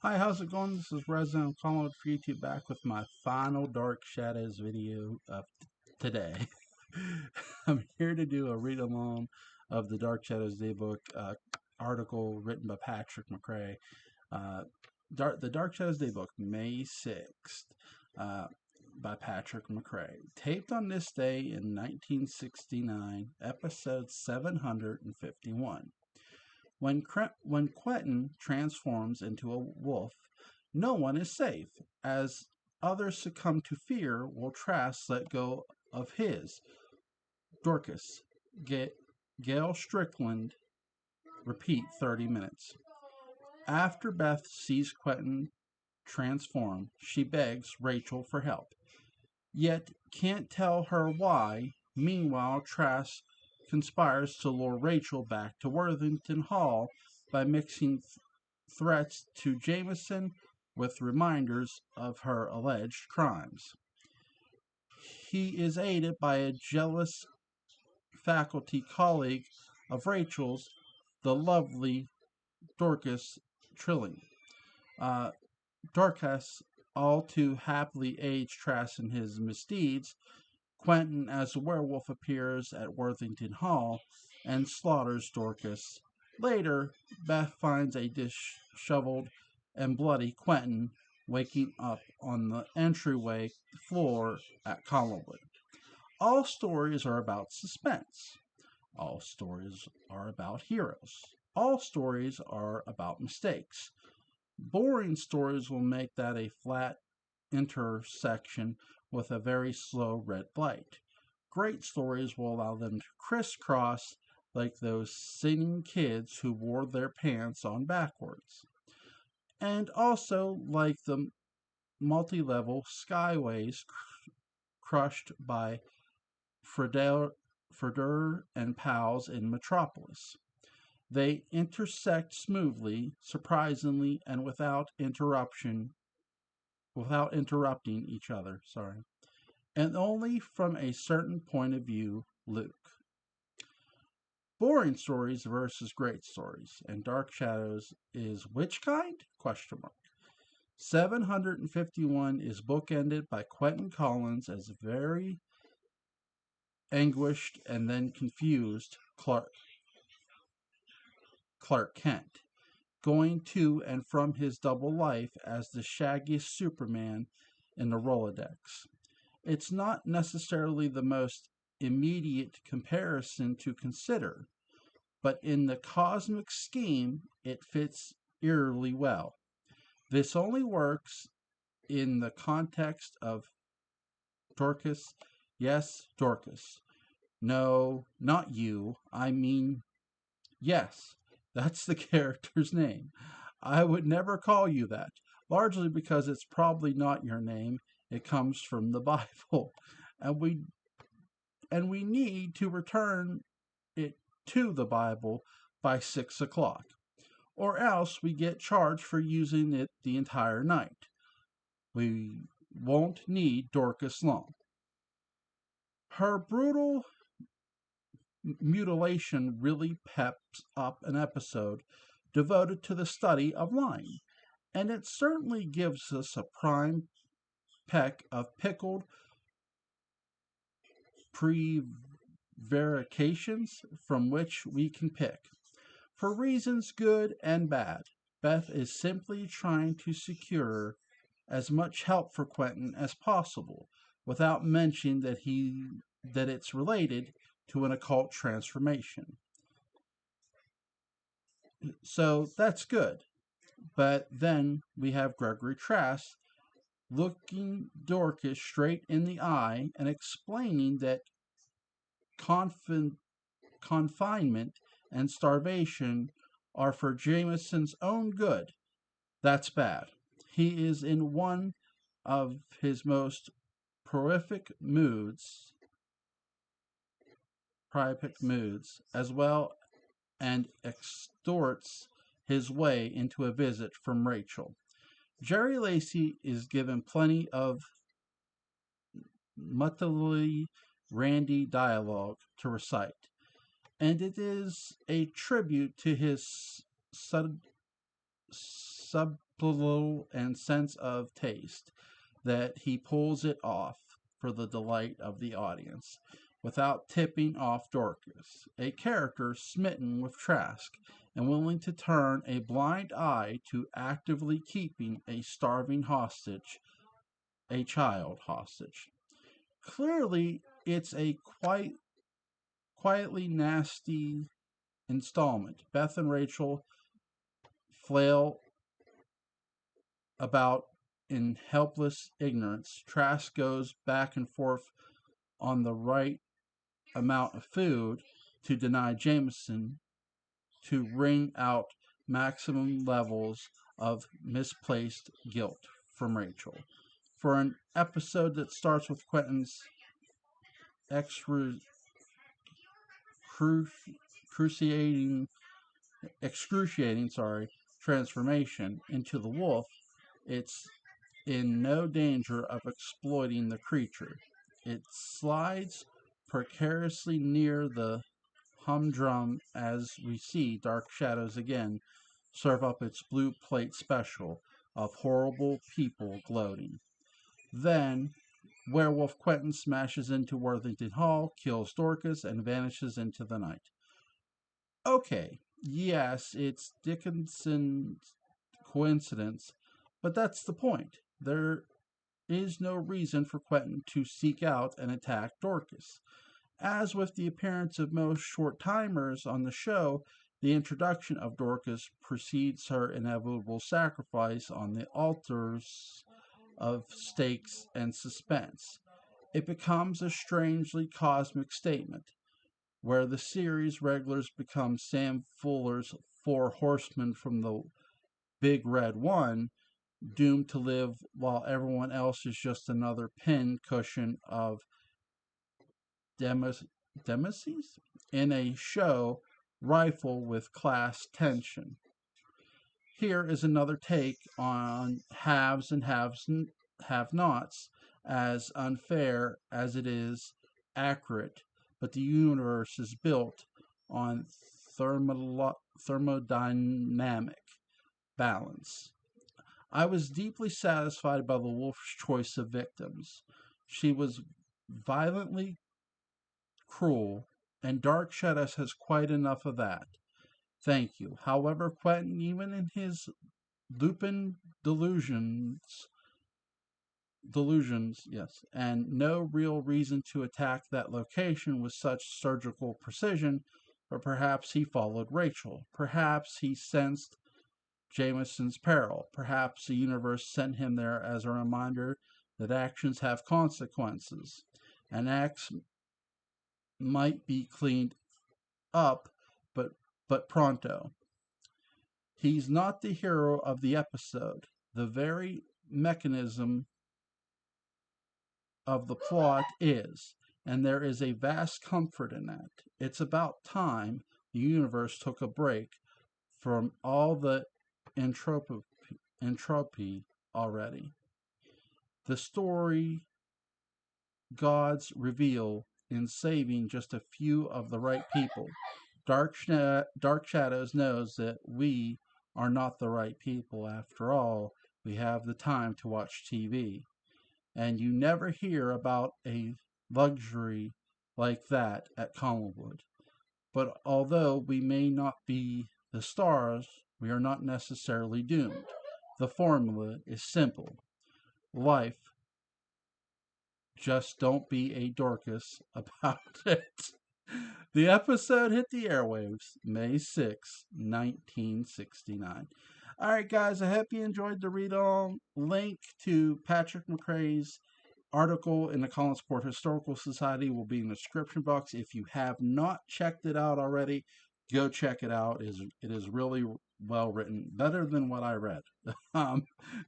Hi, how's it going? This is Resident. I'm calling for you back with my final Dark Shadows video of today. I'm here to do a read along of the Dark Shadows Daybook article written by Patrick McCray. Uh, the Dark Shadows Daybook, May 6th, by Patrick McCray. Taped on this day in 1969, episode 751. When Quentin transforms into a wolf, no one is safe. As others succumb to fear, will Trask let go of his. Dorcas, Gail Strickland, repeat 30 minutes. After Beth sees Quentin transform, she begs Rachel for help, yet can't tell her why. Meanwhile, Trask conspires to lure Rachel back to Worthington Hall by mixing threats to Jameson with reminders of her alleged crimes. He is aided by a jealous faculty colleague of Rachel's, the lovely Dorcas Trilling. Uh, Dorcas all too happily aids Trask in his misdeeds. Quentin, as a werewolf, appears at Worthington Hall and slaughters Dorcas. Later, Beth finds a disheveled and bloody Quentin waking up on the entryway floor at Collinwood. All stories are about suspense. All stories are about heroes. All stories are about mistakes. Boring stories will make that a flat intersection with a very slow red light. Great stories will allow them to crisscross like those singing kids who wore their pants on backwards. And also like the multi-level skyways crushed by Freder and pals in Metropolis. They intersect smoothly, surprisingly, and without interrupting each other. And only from a certain point of view, Luke. Boring stories versus great stories, and Dark Shadows is which kind? Question mark. 751 is bookended by Quentin Collins as very anguished and then confused Clark Kent, going to and from his double life as the shaggiest Superman in the Rolodex. It's not necessarily the most immediate comparison to consider, but in the cosmic scheme, it fits eerily well. This only works in the context of Dorcas. Yes, Dorcas. No, not you. I mean, yes, that's the character's name. I would never call you that, largely because it's probably not your name. It comes from the Bible, and we need to return it to the Bible by 6 o'clock, or else we get charged for using it the entire night. We won't need Dorcas long. Her brutal mutilation really peps up an episode devoted to the study of lying, and it certainly gives us a prime peck of pickled prevarications from which we can pick. For reasons good and bad, Beth is simply trying to secure as much help for Quentin as possible, without mentioning that it's related to an occult transformation. So that's good. But then we have Gregory Trask looking Dorcas straight in the eye and explaining that confinement and starvation are for Jameson's own good. That's bad. He is in one of his most prolific moods, as well, and extorts his way into a visit from Rachel. Jerry Lacey is given plenty of muttily randy dialogue to recite, and it is a tribute to his subtle and sense of taste that he pulls it off for the delight of the audience, without tipping off Dorcas, a character smitten with Trask and willing to turn a blind eye to actively keeping a starving hostage, a child hostage. Clearly, it's a quietly nasty installment. Beth and Rachel flail about in helpless ignorance. Trask goes back and forth on the right amount of food to deny Jameson to wring out maximum levels of misplaced guilt from Rachel. For an episode that starts with Quentin's excruciating, excruciating transformation into the wolf, it's in no danger of exploiting the creature. It slides precariously near the humdrum as we see Dark Shadows again serve up its blue plate special of horrible people gloating. Then, Werewolf Quentin smashes into Worthington Hall, kills Dorcas, and vanishes into the night. Okay, yes, it's Dickinson's coincidence, but that's the point. There is no reason for Quentin to seek out and attack Dorcas. As with the appearance of most short timers on the show, the introduction of Dorcas precedes her inevitable sacrifice on the altars of stakes and suspense. It becomes a strangely cosmic statement, where the series regulars become Sam Fuller's four horsemen from the Big Red One, doomed to live while everyone else is just another pin cushion of Demesis in a show rifle with class tension. Here is another take on haves and have nots, as unfair as it is accurate, but the universe is built on thermodynamic balance. I was deeply satisfied by the wolf's choice of victims. She was violently cruel, and Dark Shadows has quite enough of that. Thank you. However, Quentin, even in his Lupin delusions, yes, and no real reason to attack that location with such surgical precision, but perhaps he followed Rachel. Perhaps he sensed Jameson's peril. Perhaps the universe sent him there as a reminder that actions have consequences, and acts might be cleaned up, but pronto. He's not the hero of the episode. The very mechanism of the plot is, and there is a vast comfort in that. It's about time the universe took a break from all the entropy already. The story gods reveal in saving just a few of the right people. Dark Shadows knows that we are not the right people after all. We have the time to watch TV. And you never hear about a luxury like that at Collingwood. But although we may not be the stars, we are not necessarily doomed. The formula is simple. Life, just don't be a Dorcas about it. The episode hit the airwaves May 6, 1969. All right, guys, I hope you enjoyed the read-along. Link to Patrick McCray's article in the Collinsport Historical Society will be in the description box. If you have not checked it out already, go check it out. It is really well written, better than what I read.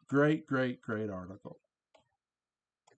Great article.